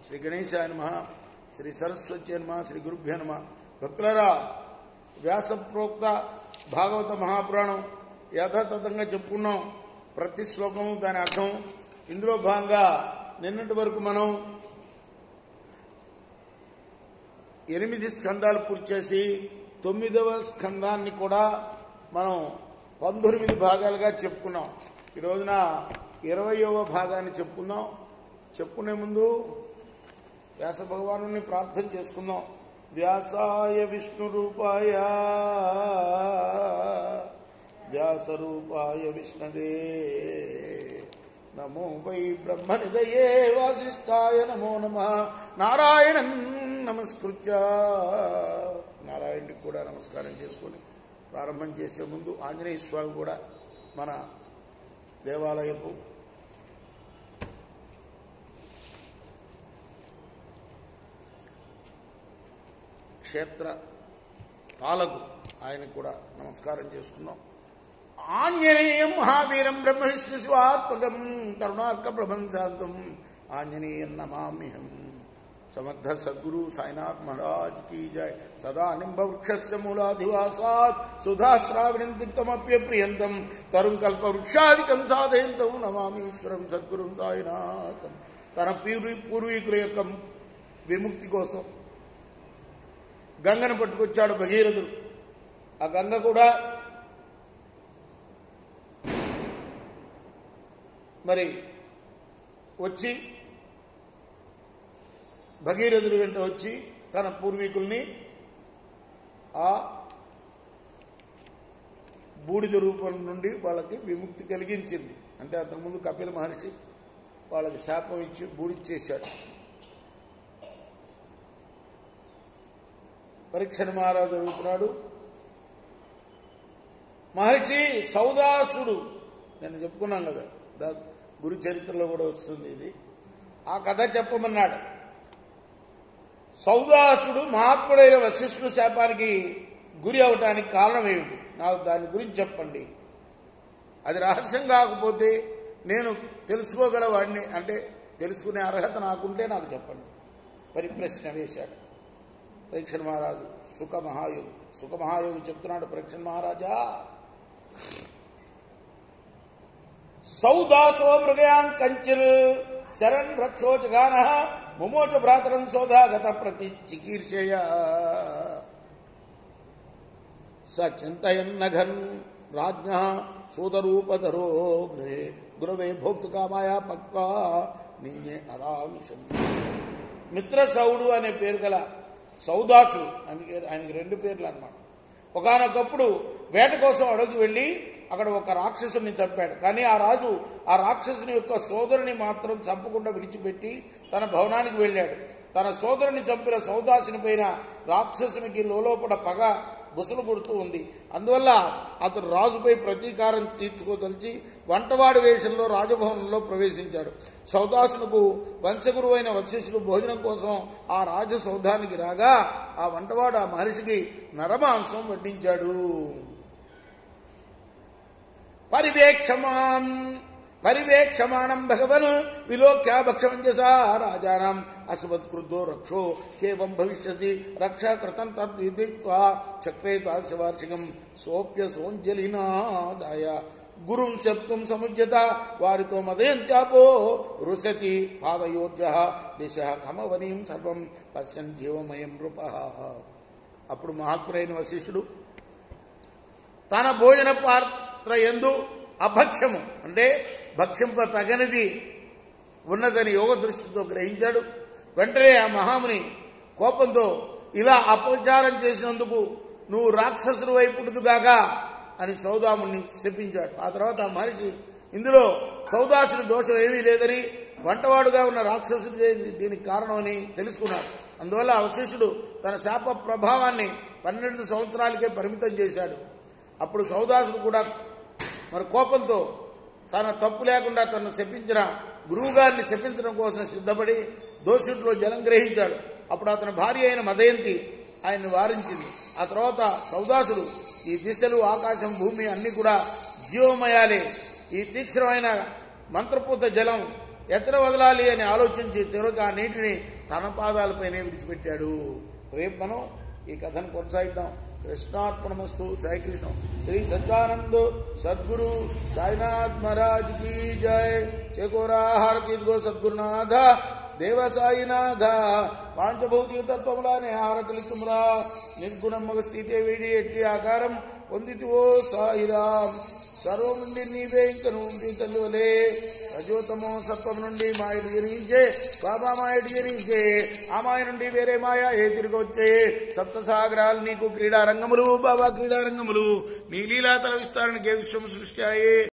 శ్రీ గణేశాయ నమః, శ్రీ సరస్వత్యై నమః, శ్రీ గురుభ్యో నమః. భక్తులారా, వ్యాస ప్రోక్త భాగవత మహాపురాణం యథాతథంగా చెప్పుకున్నాం. ప్రతి శ్లోకము దాని అర్థం. ఇందులో భాగంగా నిన్నటి వరకు మనం 8 స్కందాలు పూర్తి చేసి 9వ స్కందాన్ని కూడా మనం 19 భాగాలుగా చెప్పుకున్నాం. ఈ రోజున 20వ భాగాన్ని చెప్పుకుందాం. చెప్పుకునే ముందు వ్యాస భగవాను ప్రార్థన చేసుకుందాం. వ్యాసాయ విష్ణు రూపాయ వ్యాస రూపాయ విష్ణవే నమో వై బ్రహ్మనిదయే వాసిష్ఠాయ నమో నమః. నారాయణం నమస్కృత్య నారాయణుడికి కూడా నమస్కారం చేసుకొని ప్రారంభం చేసే ముందు ఆంజనేయ స్వామి కూడా మన దేవాలయపు క్షేత్ర పాలకు ఆయనకు కూడా నమస్కారం చేసుకున్నాం. ఆంజనేయం మహావీరం బ్రహ్మ విష్ణు శివాత్మకం కరుణార్క ప్రభంశాంతం ఆంజనేయం నమామ్యహం. సమర్థ సద్గురు సాయినాథ్ మహారాజ్ की जय. सदा निम्ब वृक्षस्य मूलाधिवासात् सुधाश्रावणं तीर्थमप्यप्रियन्तं तरुं कल्पवृक्षादिकं साधयन्तं नमामि ఈశ్వరం సద్గురుం సాయినాథం. తన పూర్వీకుల యొక్క విముక్తి కోసం గంగను పట్టుకొచ్చాడు భగీరథుడు. ఆ గంగ కూడా మరి వచ్చి భగీరథుడి వెంట వచ్చి తన పూర్వీకుల్ని ఆ బూడిద రూపం నుండి వాళ్ళకి విముక్తి కలిగించింది. అంటే అంతకుముందు కపిల మహర్షి వాళ్ళకి శాపం ఇచ్చి బూడిచ్చేశాడు. పరీక్షణ మహారాజు అడుగుతున్నాడు, మహర్షి సౌదాసుడు, నేను చెప్పుకున్నాం కదా గురు చరిత్రలో కూడా వస్తుంది ఇది, ఆ కథ చెప్పమన్నాడు. సౌదాసుడు మహాత్ముడైన వశిష్ఠుడు శాపానికి గురి అవటానికి కారణం ఏమిటి? నాకు దాని గురించి చెప్పండి. అది రహస్యం కాకపోతే నేను తెలుసుకోగల వాడిని, అంటే తెలుసుకునే అర్హత నాకుంటే నాకు చెప్పండి. పరిప్రశ్న వేశాడు పరీక్షణ మహారాజు. సుఖమహాయోగి చెప్తున్నాడు, పరీక్షణ మహారాజా, సౌదాసో మృగయాం కంచిల్ శరణ్ రక్షో జగాన ముమోచ భ్రాతరం సోదాగత ప్రతి చికీర్షయ స చింతయన్నఘన్ రాజ్ఞ సూదరూపధరో గృహే గురవే భోక్తుకామాయ పక్వా నిన్నే అరామిషం. మిత్రసౌడు అనే పేరు గల సౌదాసుడు, ఆయనకి 2 పేర్లు అన్నమాట. ఒకానొకప్పుడు వేట కోసం అడవికి వెళ్లి అక్కడ ఒక రాక్షసుని చంపాడు. కానీ ఆ రాజు ఆ రాక్షసుని యొక్క సోదరుని మాత్రం చంపకుండా విడిచిపెట్టి తన భవనానికి వెళ్ళాడు. తన సోదరుని చంపిన సౌదాసుని పైన రాక్షసునికి లోపల పగ బుసలు కొడుతూ ఉంది. అందువల్ల అతడు రాజుపై ప్రతీకారం తీర్చుకోదలిచి వంటవాడి వేషంలో రాజభవనంలో ప్రవేశించాడు. సౌదాసునకు వంశగురువైన వశిష్ఠుడు భోజనం కోసం ఆ రాజసౌధానికి రాగా ఆ వంటవాడు ఆ మహర్షికి నరమాంసం వడ్డించాడు. పరివేక్షమాణం భగవన్ విలోక్య భక్షమంజసా రాజానాం అసవత్కృద్ధో రక్షో కేవం భవిష్యసి రక్షాకృతం తద్విదిత్వా చక్రే వార్షికం సోప్య సోంజలినాదాయ గురుం శప్తుం సముజ్యత వారితో మదయం చాపో రుసతి పాదయోర్జ దిశ కమవనీం సర్వం పశ్యన్ జీవమయం నృప. అప్పుడు మహాత్ముడైన వశిష్ఠుడు తన భోజన పాత్ర యందు అభక్ష్యము అంటే భక్షింప తగనిది ఉన్నదని యోగ దృష్టితో గ్రహించాడు. వెంటనే ఆ మహాముని కోపంతో, ఇలా అపచారం చేసినందుకు నువ్వు రాక్షసుడు వైపుడుగాగా అని సౌదాముని శపించాడు. ఆ తర్వాత ఆ మహర్షి ఇందులో సౌదాసుని దోషం ఏమీ లేదని, వంటవాడుగా ఉన్న రాక్షసుడు దీనికి కారణమని తెలుసుకున్నాడు. అందువల్ల వశిష్ఠుడు తన శాప ప్రభావాన్ని 12 సంవత్సరాలకే పరిమితం చేశాడు. అప్పుడు సౌదాసుడు కూడా మరి కోపంతో తన తప్పు లేకుండా తనను శపించిన గురువుగారిని శపించడం కోసం సిద్ధపడి దోషుడిలో జలం గ్రహించాడు. అప్పుడు అతని భార్య అయిన మదయంతి ఆయన్ని వారించింది. ఆ తర్వాత సౌదాసుడు ఈ దిశలు ఆకాశం భూమి అన్ని కూడా జీవమయాలే, ఈ తీక్షణమైన మంత్రపూత జలం ఎక్కడ వదలాలి అని ఆలోచించి చివరికి ఆ నీటిని తన పాదాలపైనే విడిచిపెట్టాడు. రేపు మనం ఈ కథను కొనసాగిద్దాం. కృష్ణార్పణమస్తు. సాయికృష్ణ. శ్రీ సజ్జానంద్ సద్గురు సాయినాథ్ మహారాజ్ की जय. चकोरा हारती गो सद्गुरुनाथ देव साईनाथ. पांचभौतिक तत्वमुलाने हारतलितुमुरा निर्गुणम స్థితే వీడి ఎట్టి ఆకారం పొందితివో సాయిరాం. సర్వం నుండి నీవే ఇంక నుండి తల్లివలే రజోతమో సత్వం నుండి మాయడు జరించే బాబా మాయడు జరించే ఆ మాయ నుండి వేరే మాయ ఏ తిరిగి వచ్చే సప్తసాగరాలు నీకు క్రీడారంగములు బాబా క్రీడారంగములు నీ లీలాతల విస్తారణకే విశ్వం సృష్టి